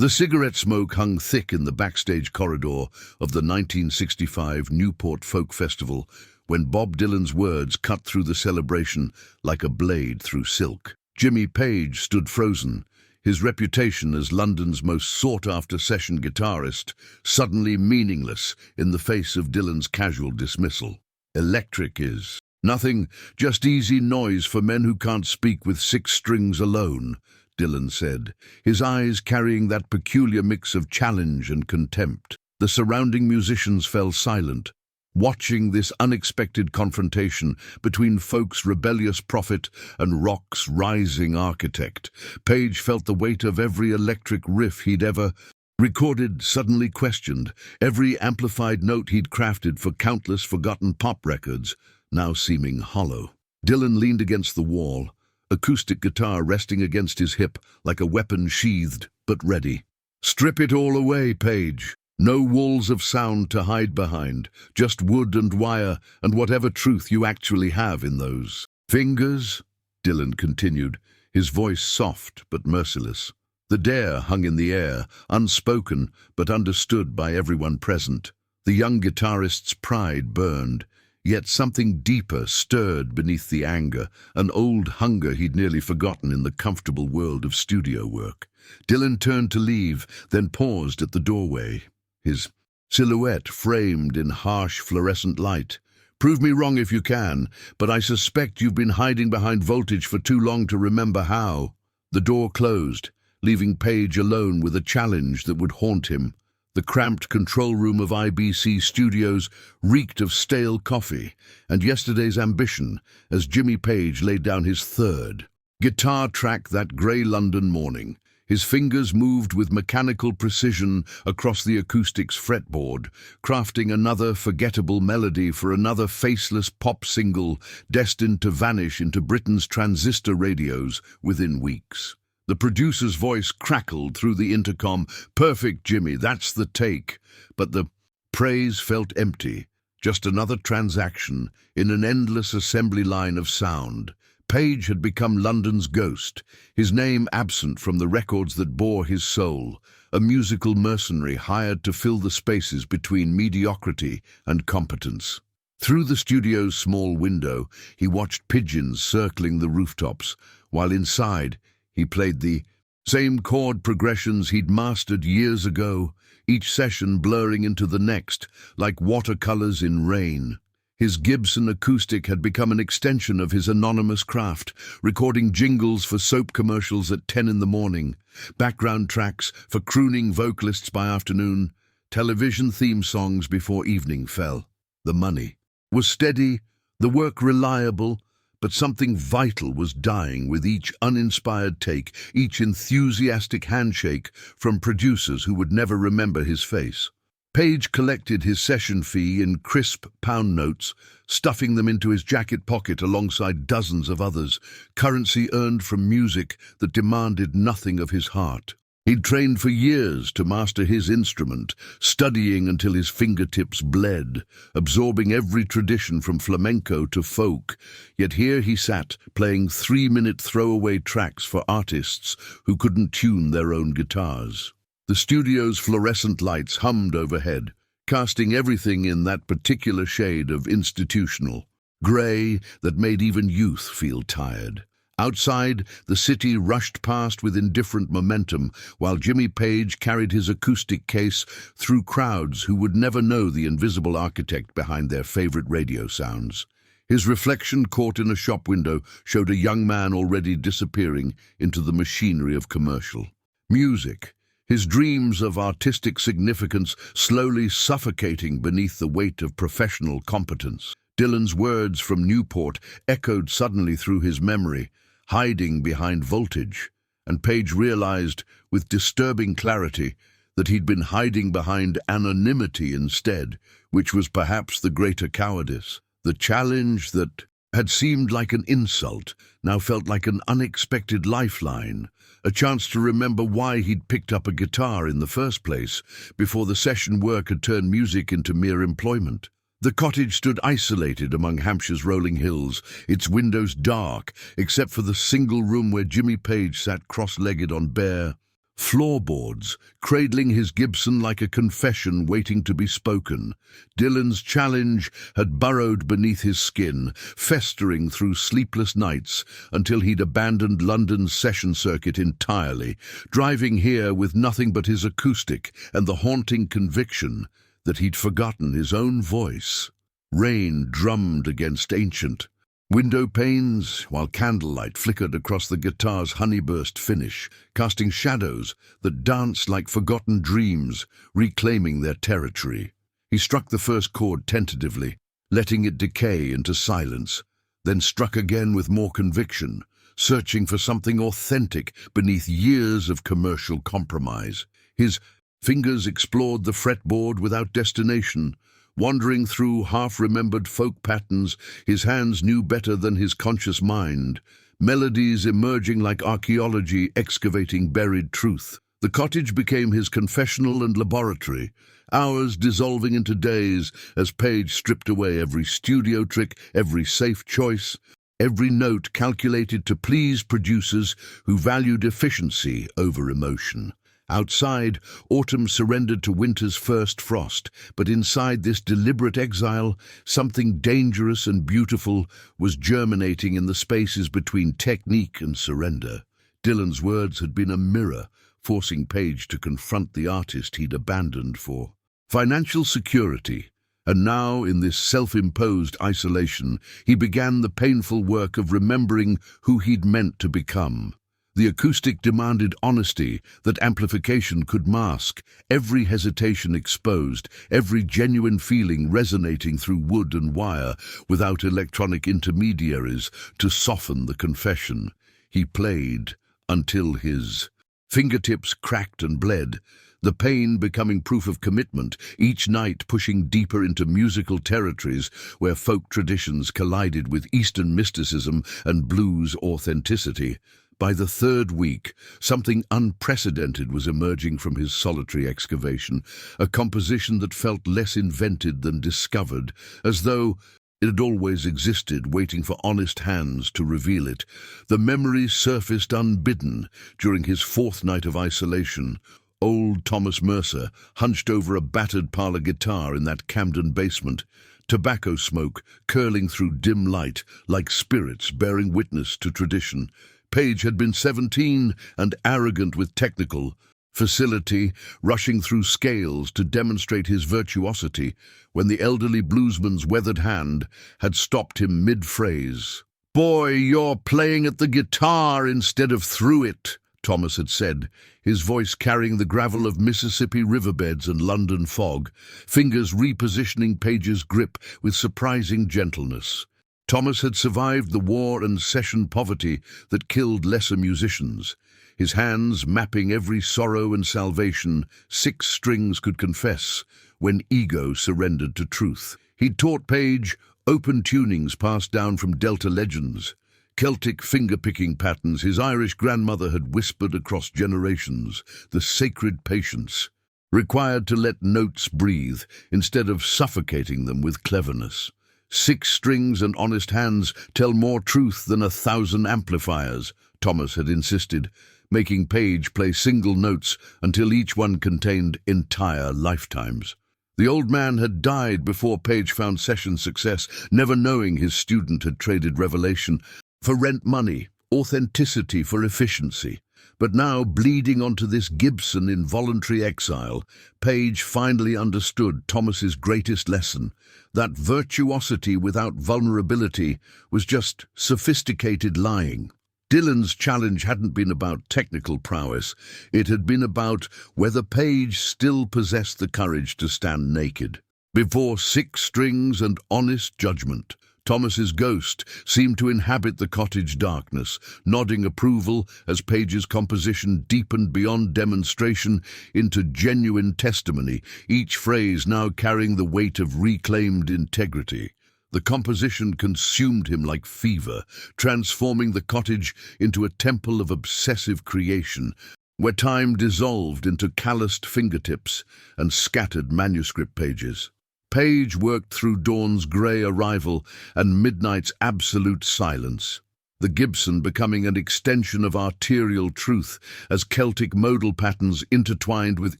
The cigarette smoke hung thick in the backstage corridor of the 1965 Newport Folk Festival when Bob Dylan's words cut through the celebration like a blade through silk. Jimmy Page stood frozen, his reputation as London's most sought-after session guitarist suddenly meaningless in the face of Dylan's casual dismissal. Electric is nothing, just easy noise for men who can't speak with 6 strings alone, Dylan said, his eyes carrying that peculiar mix of challenge and contempt. The surrounding musicians fell silent, watching this unexpected confrontation between folk's rebellious prophet and rock's rising architect. Page felt the weight of every electric riff he'd ever recorded suddenly questioned, every amplified note he'd crafted for countless forgotten pop records now seeming hollow. Dylan leaned against the wall, acoustic guitar resting against his hip like a weapon sheathed but ready. "Strip it all away, Page. No walls of sound to hide behind, just wood and wire and whatever truth you actually have in those fingers," Dylan continued, his voice soft but merciless. The dare hung in the air, unspoken but understood by everyone present. The young guitarist's pride burned, yet something deeper stirred beneath the anger, an old hunger he'd nearly forgotten in the comfortable world of studio work. Dylan turned to leave, then paused at the doorway, his silhouette framed in harsh fluorescent light. "Prove me wrong if you can, but I suspect you've been hiding behind voltage for too long to remember how." The door closed, leaving Page alone with a challenge that would haunt him. The cramped control room of IBC Studios reeked of stale coffee and yesterday's ambition as Jimmy Page laid down his third guitar track that grey London morning. His fingers moved with mechanical precision across the Acoustic's fretboard, crafting another forgettable melody for another faceless pop single destined to vanish into Britain's transistor radios within weeks. The producer's voice crackled through the intercom. "Perfect, Jimmy, that's the take." But the praise felt empty, just another transaction in an endless assembly line of sound. Page had become London's ghost, his name absent from the records that bore his soul, a musical mercenary hired to fill the spaces between mediocrity and competence. Through the studio's small window, he watched pigeons circling the rooftops, while inside, he played the same chord progressions he'd mastered years ago, each session blurring into the next, like watercolors in rain. His Gibson acoustic had become an extension of his anonymous craft, recording jingles for soap commercials at 10 in the morning, background tracks for crooning vocalists by afternoon, television theme songs before evening fell. The money was steady, the work reliable, but something vital was dying with each uninspired take, each enthusiastic handshake from producers who would never remember his face. Page collected his session fee in crisp pound notes, stuffing them into his jacket pocket alongside dozens of others, currency earned from music that demanded nothing of his heart. He'd trained for years to master his instrument, studying until his fingertips bled, absorbing every tradition from flamenco to folk. Yet here he sat, playing 3-minute throwaway tracks for artists who couldn't tune their own guitars. The studio's fluorescent lights hummed overhead, casting everything in that particular shade of institutional grey that made even youth feel tired. Outside, the city rushed past with indifferent momentum, while Jimmy Page carried his acoustic case through crowds who would never know the invisible architect behind their favorite radio sounds. His reflection caught in a shop window showed a young man already disappearing into the machinery of commercial music, his dreams of artistic significance slowly suffocating beneath the weight of professional competence. Dylan's words from Newport echoed suddenly through his memory, hiding behind voltage, and Page realized with disturbing clarity that he'd been hiding behind anonymity instead, which was perhaps the greater cowardice. The challenge that had seemed like an insult now felt like an unexpected lifeline, a chance to remember why he'd picked up a guitar in the first place, before the session work had turned music into mere employment. The cottage stood isolated among Hampshire's rolling hills, its windows dark, except for the single room where Jimmy Page sat cross-legged on bare, Floorboards, cradling his Gibson like a confession waiting to be spoken. Dylan's challenge had burrowed beneath his skin, festering through sleepless nights until he'd abandoned London's session circuit entirely, driving here with nothing but his acoustic and the haunting conviction that he'd forgotten his own voice. Rain drummed against ancient window panes, while candlelight flickered across the guitar's honeyburst finish, casting shadows that danced like forgotten dreams, reclaiming their territory. He struck the first chord tentatively, letting it decay into silence, then struck again with more conviction, searching for something authentic beneath years of commercial compromise. His fingers explored the fretboard without destination. Wandering through half-remembered folk patterns, his hands knew better than his conscious mind, melodies emerging like archaeology excavating buried truth. The cottage became his confessional and laboratory, hours dissolving into days as Page stripped away every studio trick, every safe choice, every note calculated to please producers who valued efficiency over emotion. Outside, autumn surrendered to winter's first frost, but inside this deliberate exile, something dangerous and beautiful was germinating in the spaces between technique and surrender. Dylan's words had been a mirror, forcing Page to confront the artist he'd abandoned for financial security. And now, in this self-imposed isolation, he began the painful work of remembering who he'd meant to become. The acoustic demanded honesty that amplification could mask, every hesitation exposed, every genuine feeling resonating through wood and wire without electronic intermediaries to soften the confession. He played until his fingertips cracked and bled, the pain becoming proof of commitment, each night pushing deeper into musical territories where folk traditions collided with Eastern mysticism and blues authenticity. By the third week, something unprecedented was emerging from his solitary excavation, a composition that felt less invented than discovered, as though it had always existed, waiting for honest hands to reveal it. The memories surfaced unbidden during his fourth night of isolation. Old Thomas Mercer, hunched over a battered parlor guitar in that Camden basement, tobacco smoke curling through dim light like spirits bearing witness to tradition. Page had been 17 and arrogant with technical facility, rushing through scales to demonstrate his virtuosity when the elderly bluesman's weathered hand had stopped him mid-phrase. "Boy, you're playing at the guitar instead of through it," Thomas had said, his voice carrying the gravel of Mississippi riverbeds and London fog, fingers repositioning Page's grip with surprising gentleness. Thomas had survived the war and session poverty that killed lesser musicians, his hands mapping every sorrow and salvation 6 strings could confess when ego surrendered to truth. He'd taught Page open tunings passed down from Delta legends, Celtic finger-picking patterns his Irish grandmother had whispered across generations, the sacred patience required to let notes breathe instead of suffocating them with cleverness. 6 strings and honest hands tell more truth than 1,000 amplifiers, Thomas had insisted, making Page play single notes until each one contained entire lifetimes. The old man had died before Page found session success, never knowing his student had traded revelation for rent money, authenticity for efficiency. But now, bleeding onto this Gibson in voluntary exile, Page finally understood Thomas's greatest lesson, that virtuosity without vulnerability was just sophisticated lying. Dylan's challenge hadn't been about technical prowess, it had been about whether Page still possessed the courage to stand naked before 6 strings and honest judgment. Thomas's ghost seemed to inhabit the cottage darkness, nodding approval as Page's composition deepened beyond demonstration into genuine testimony, each phrase now carrying the weight of reclaimed integrity. The composition consumed him like fever, transforming the cottage into a temple of obsessive creation, where time dissolved into calloused fingertips and scattered manuscript pages. Page worked through dawn's grey arrival and midnight's absolute silence. the Gibson becoming an extension of arterial truth as Celtic modal patterns intertwined with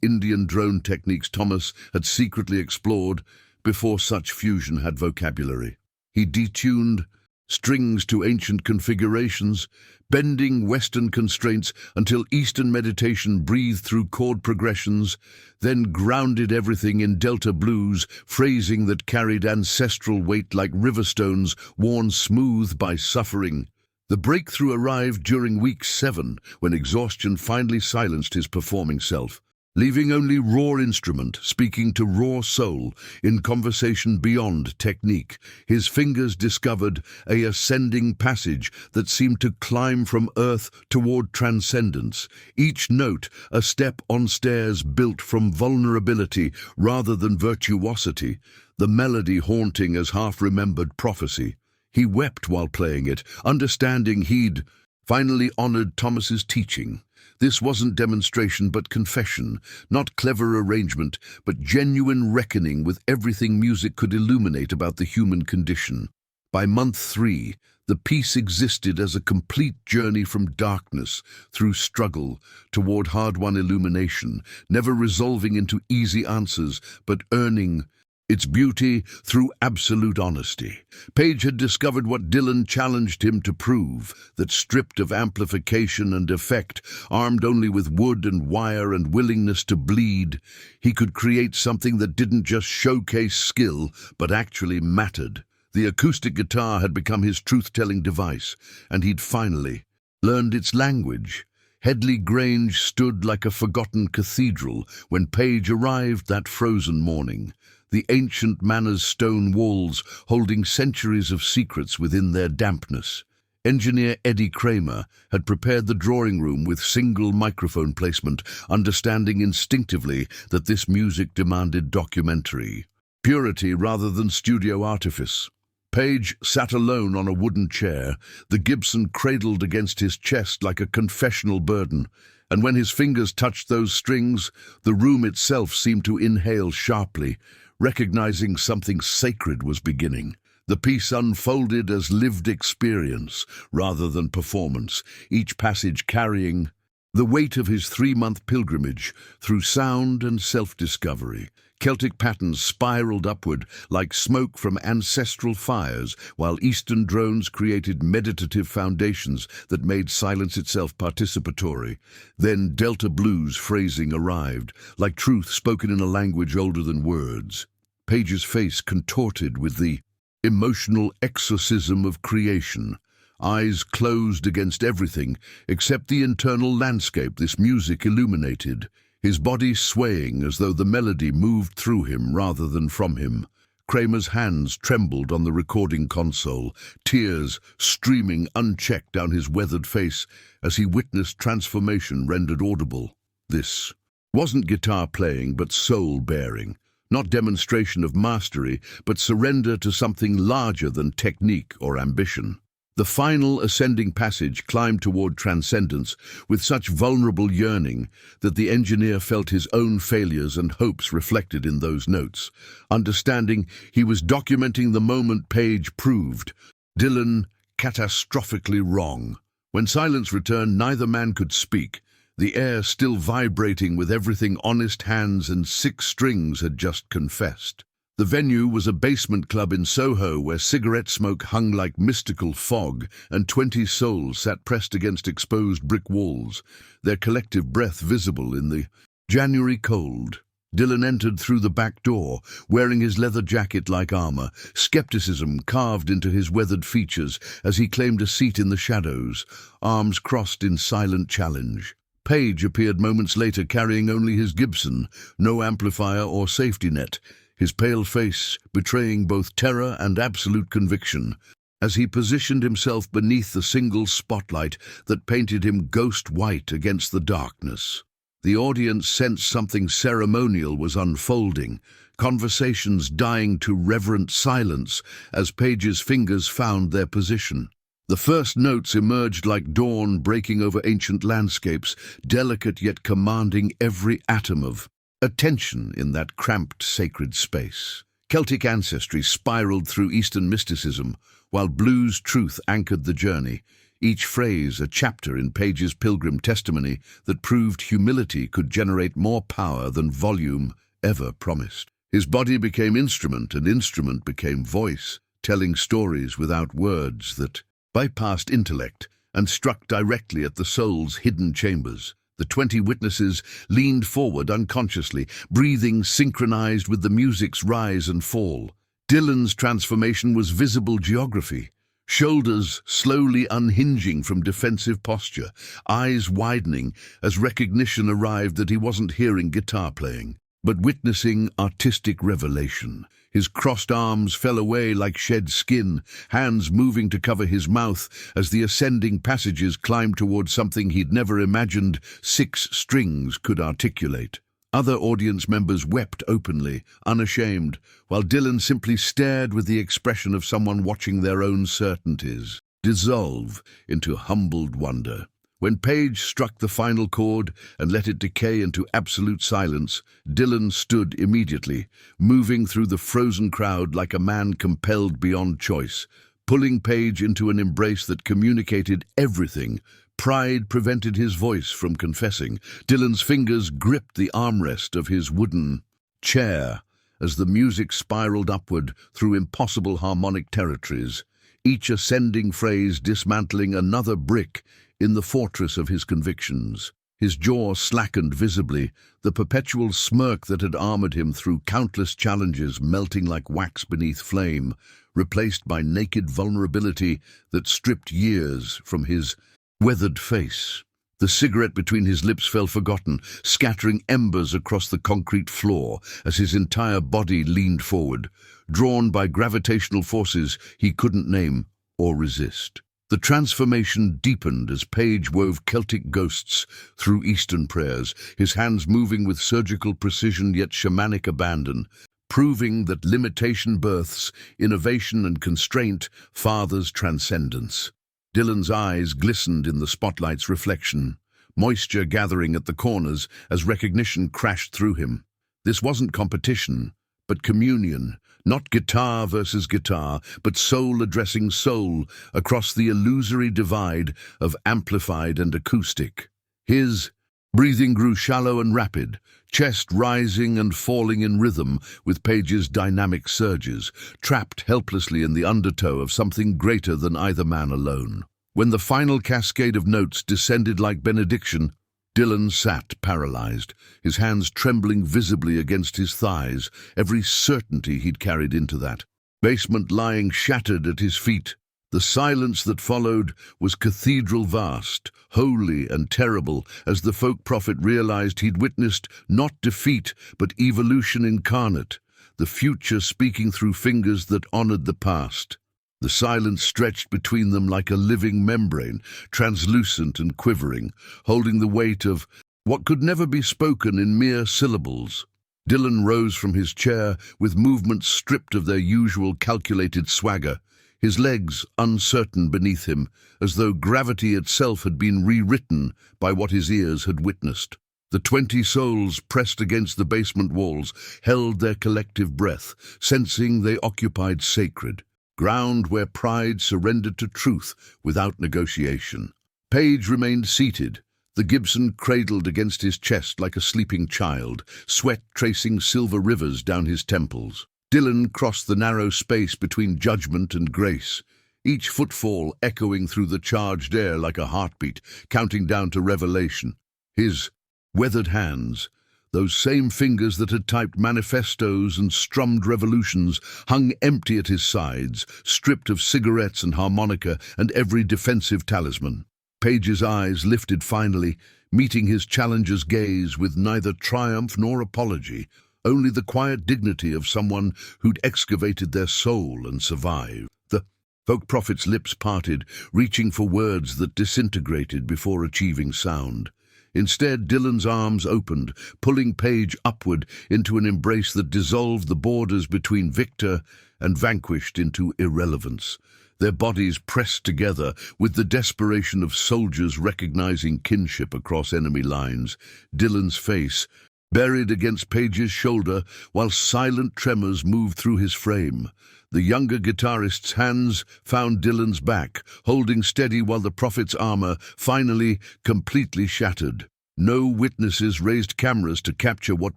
Indian drone techniques Thomas had secretly explored before such fusion had vocabulary. He detuned strings to ancient configurations, bending Western constraints until Eastern meditation breathed through chord progressions, then grounded everything in Delta blues, phrasing that carried ancestral weight like river stones worn smooth by suffering. The breakthrough arrived during week 7, when exhaustion finally silenced his performing self, leaving only raw instrument speaking to raw soul in conversation beyond technique. His fingers discovered a ascending passage that seemed to climb from earth toward transcendence, each note a step on stairs built from vulnerability rather than virtuosity, the melody haunting as half-remembered prophecy. He wept while playing it, understanding he'd finally honored Thomas's teaching. This wasn't demonstration but confession, not clever arrangement, but genuine reckoning with everything music could illuminate about the human condition. By month 3, the piece existed as a complete journey from darkness through struggle toward hard-won illumination, never resolving into easy answers, but earning its beauty through absolute honesty. Page had discovered what Dylan challenged him to prove, that stripped of amplification and effect, armed only with wood and wire and willingness to bleed, he could create something that didn't just showcase skill, but actually mattered. The acoustic guitar had become his truth-telling device, and he'd finally learned its language. Headley Grange stood like a forgotten cathedral when Page arrived that frozen morning, the ancient manor's stone walls holding centuries of secrets within their dampness. Engineer Eddie Kramer had prepared the drawing room with single microphone placement, understanding instinctively that this music demanded documentary purity rather than studio artifice. Page sat alone on a wooden chair, the Gibson cradled against his chest like a confessional burden, and when his fingers touched those strings, the room itself seemed to inhale sharply, recognizing something sacred was beginning. The piece unfolded as lived experience rather than performance, each passage carrying the weight of his 3-month pilgrimage through sound and self-discovery. Celtic patterns spiraled upward like smoke from ancestral fires, while Eastern drones created meditative foundations that made silence itself participatory. Then Delta blues phrasing arrived, like truth spoken in a language older than words. Page's face contorted with the emotional exorcism of creation, eyes closed against everything except the internal landscape this music illuminated, his body swaying as though the melody moved through him rather than from him. Kramer's hands trembled on the recording console, tears streaming unchecked down his weathered face as he witnessed transformation rendered audible. This wasn't guitar playing but soul bearing, not demonstration of mastery but surrender to something larger than technique or ambition. The final ascending passage climbed toward transcendence with such vulnerable yearning that the engineer felt his own failures and hopes reflected in those notes. Understanding he was documenting the moment Page proved Dylan catastrophically wrong. When silence returned, neither man could speak, the air still vibrating with everything honest hands and 6 strings had just confessed. The venue was a basement club in Soho where cigarette smoke hung like mystical fog and 20 souls sat pressed against exposed brick walls, their collective breath visible in the January cold. Dylan entered through the back door, wearing his leather jacket like armor, skepticism carved into his weathered features as he claimed a seat in the shadows, arms crossed in silent challenge. Page appeared moments later carrying only his Gibson, no amplifier or safety net, his pale face betraying both terror and absolute conviction, as he positioned himself beneath the single spotlight that painted him ghost white against the darkness. The audience sensed something ceremonial was unfolding, conversations dying to reverent silence as Page's fingers found their position. The first notes emerged like dawn breaking over ancient landscapes, delicate yet commanding every atom of attention in that cramped sacred space. Celtic ancestry spiraled through Eastern mysticism, while blues truth anchored the journey, each phrase a chapter in Page's pilgrim testimony that proved humility could generate more power than volume ever promised. His body became instrument, and instrument became voice, telling stories without words that bypassed intellect and struck directly at the soul's hidden chambers. The 20 witnesses leaned forward unconsciously, breathing synchronized with the music's rise and fall. Dylan's transformation was visible geography. Shoulders slowly unhinging from defensive posture, eyes widening as recognition arrived that he wasn't hearing guitar playing, but witnessing artistic revelation. His crossed arms fell away like shed skin, hands moving to cover his mouth as the ascending passages climbed toward something he'd never imagined 6 strings could articulate. Other audience members wept openly, unashamed, while Dylan simply stared with the expression of someone watching their own certainties dissolve into humbled wonder. When Page struck the final chord and let it decay into absolute silence, Dylan stood immediately, moving through the frozen crowd like a man compelled beyond choice, pulling Page into an embrace that communicated everything. Pride prevented his voice from confessing. Dylan's fingers gripped the armrest of his wooden chair as the music spiraled upward through impossible harmonic territories, each ascending phrase dismantling another brick in the fortress of his convictions. His jaw slackened visibly, the perpetual smirk that had armored him through countless challenges melting like wax beneath flame, replaced by naked vulnerability that stripped years from his weathered face. The cigarette between his lips fell forgotten, scattering embers across the concrete floor as his entire body leaned forward, drawn by gravitational forces he couldn't name or resist. The transformation deepened as Page wove Celtic ghosts through Eastern prayers, his hands moving with surgical precision yet shamanic abandon, proving that limitation births innovation and constraint fathers transcendence. Dylan's eyes glistened in the spotlight's reflection, moisture gathering at the corners as recognition crashed through him. This wasn't competition, but communion, not guitar versus guitar, but soul addressing soul across the illusory divide of amplified and acoustic. His breathing grew shallow and rapid, chest rising and falling in rhythm with Page's dynamic surges, trapped helplessly in the undertow of something greater than either man alone. When the final cascade of notes descended like benediction, Dylan sat paralyzed, his hands trembling visibly against his thighs, every certainty he'd carried into that basement lying shattered at his feet. The silence that followed was cathedral vast, holy and terrible, as the folk prophet realized he'd witnessed not defeat but evolution incarnate, the future speaking through fingers that honored the past. The silence stretched between them like a living membrane, translucent and quivering, holding the weight of what could never be spoken in mere syllables. Dylan rose from his chair with movements stripped of their usual calculated swagger, his legs uncertain beneath him, as though gravity itself had been rewritten by what his ears had witnessed. The 20 souls pressed against the basement walls held their collective breath, sensing they occupied sacred ground where pride surrendered to truth without negotiation. Page remained seated, the Gibson cradled against his chest like a sleeping child, sweat tracing silver rivers down his temples. Dylan crossed the narrow space between judgment and grace, each footfall echoing through the charged air like a heartbeat, counting down to revelation. His weathered hands, those same fingers that had typed manifestos and strummed revolutions, hung empty at his sides, stripped of cigarettes and harmonica and every defensive talisman. Page's eyes lifted finally, meeting his challenger's gaze with neither triumph nor apology, only the quiet dignity of someone who'd excavated their soul and survived. The folk prophet's lips parted, reaching for words that disintegrated before achieving sound. Instead, Dylan's arms opened, pulling Page upward into an embrace that dissolved the borders between victor and vanquished into irrelevance. Their bodies pressed together with the desperation of soldiers recognizing kinship across enemy lines. Dylan's face, buried against Page's shoulder while silent tremors moved through his frame. The younger guitarist's hands found Dylan's back, holding steady while the prophet's armor finally completely shattered. No witnesses raised cameras to capture what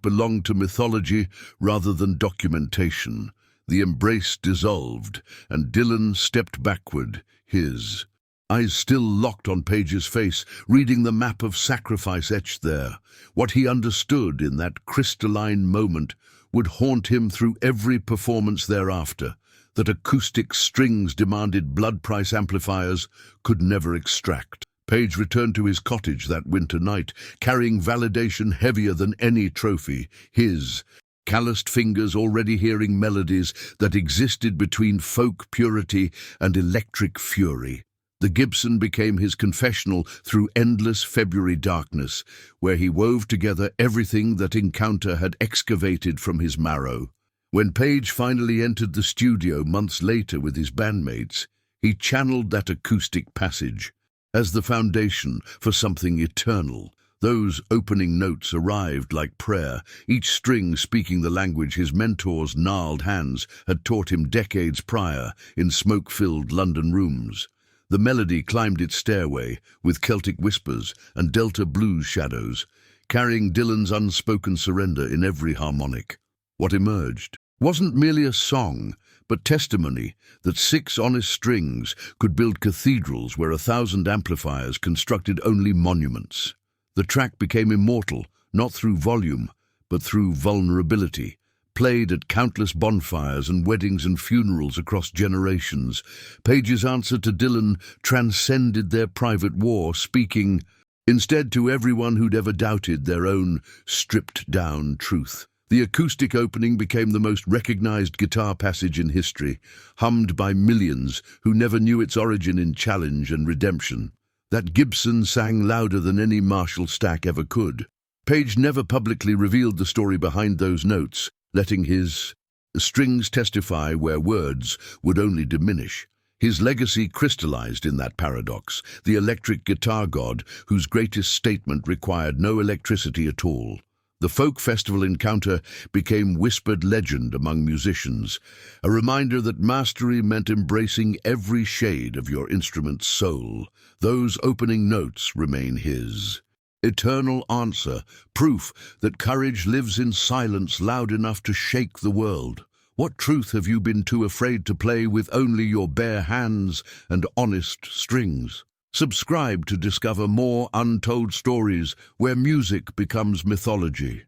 belonged to mythology rather than documentation. The embrace dissolved, and Dylan stepped backward, his eyes still locked on Page's face, reading the map of sacrifice etched there. What he understood in that crystalline moment would haunt him through every performance thereafter, that acoustic strings demanded blood price amplifiers could never extract. Page returned to his cottage that winter night, carrying validation heavier than any trophy, his calloused fingers already hearing melodies that existed between folk purity and electric fury. The Gibson became his confessional through endless February darkness, where he wove together everything that encounter had excavated from his marrow. When Page finally entered the studio months later with his bandmates, he channeled that acoustic passage as the foundation for something eternal. Those opening notes arrived like prayer, each string speaking the language his mentor's gnarled hands had taught him decades prior in smoke-filled London rooms. The melody climbed its stairway with Celtic whispers and Delta blues shadows, carrying Dylan's unspoken surrender in every harmonic. What emerged wasn't merely a song, but testimony that 6 honest strings could build cathedrals where 1,000 amplifiers constructed only monuments. The track became immortal, not through volume, but through vulnerability. Played at countless bonfires and weddings and funerals across generations, Page's answer to Dylan transcended their private war, speaking instead to everyone who'd ever doubted their own stripped-down truth. The acoustic opening became the most recognized guitar passage in history, hummed by millions who never knew its origin in challenge and redemption. That Gibson sang louder than any Marshall stack ever could. Page never publicly revealed the story behind those notes, letting his strings testify where words would only diminish. His legacy crystallized in that paradox, the electric guitar god whose greatest statement required no electricity at all. The folk festival encounter became whispered legend among musicians, a reminder that mastery meant embracing every shade of your instrument's soul. Those opening notes remain his eternal answer, proof that courage lives in silence loud enough to shake the world. What truth have you been too afraid to play with only your bare hands and honest strings? Subscribe to discover more untold stories where music becomes mythology.